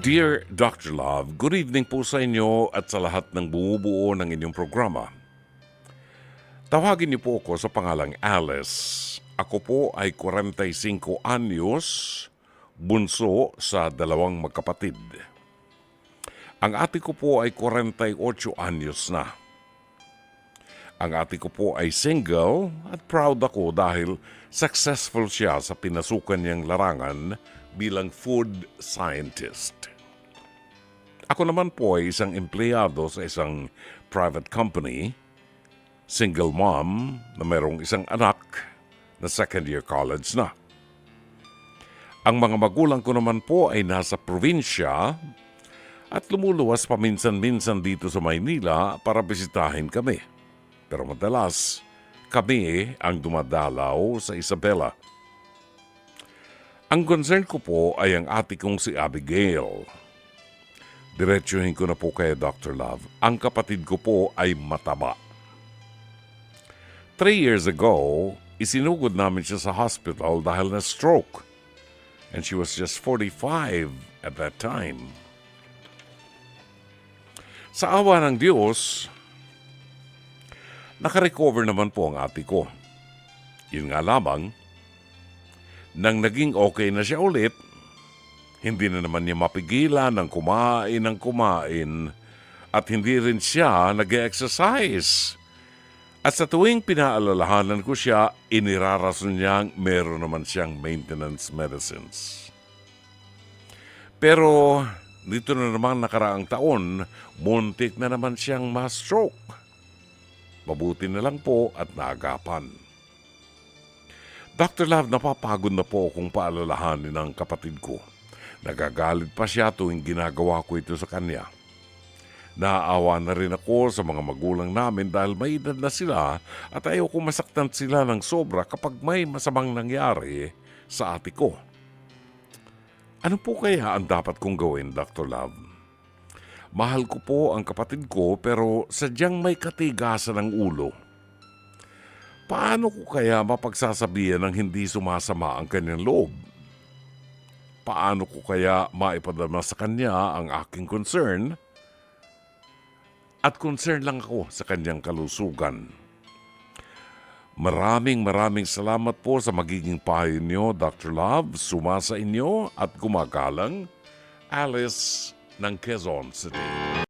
Dear Dr. Love, good evening po sa inyo at sa lahat ng bumubuo ng inyong programa. Tawagin niyo po ako sa pangalang Alice. Ako po ay 45 anyos, bunso sa dalawang magkapatid. Ang ate ko po ay 48 anyos na. Ang ate ko po ay single at proud ako dahil successful siya sa pinasukan niyang larangan bilang food scientist. Ako naman po ay isang empleyado sa isang private company, single mom na mayroong isang anak na second year college na. Ang mga magulang ko naman po ay nasa probinsya at lumuluwas paminsan-minsan dito sa Maynila para bisitahin kami. Pero madalas, kami ang dumadalaw sa Isabela. Ang concern ko po ay ang ate kong si Abigail. Diretsuhin ko na po kay Dr. Love. Ang kapatid ko po ay mataba. 3 years ago, isinugod namin siya sa hospital dahil na stroke. And she was just 45 at that time. Sa awa ng Diyos, nakarecover naman po ang ate ko. Yun nga lamang, nang naging okay na siya ulit, hindi na naman niya mapigilan ng kumain at hindi rin siya nag-exercise. At sa tuwing pinaalalahanan ko siya, inirarason niyang meron naman siyang maintenance medicines. Pero dito na naman nakaraang taon, muntik na naman siyang ma-stroke. Mabuti na lang po at naagapan. Dr. Love, napapagod na po akong paalalahanin ng kapatid ko. Nagagalit pa siya tuwing ginagawa ko ito sa kanya. Naaawa na rin ako sa mga magulang namin dahil may edad na sila at ayoko masaktan sila ng sobra kapag may masamang nangyari sa ate ko. Ano po kaya ang dapat kong gawin, Dr. Love? Mahal ko po ang kapatid ko pero sadyang may katigasan ng ulo. Paano ko kaya mapagsasabihan ng hindi sumasama ang kanyang loob? Paano ko kaya maipadama sa kanya ang aking concern? At concern lang ako sa kanyang kalusugan. Maraming salamat po sa magiging payo niyo, Dr. Love. Sumasa inyo at gumagalang, Alice ng Quezon City.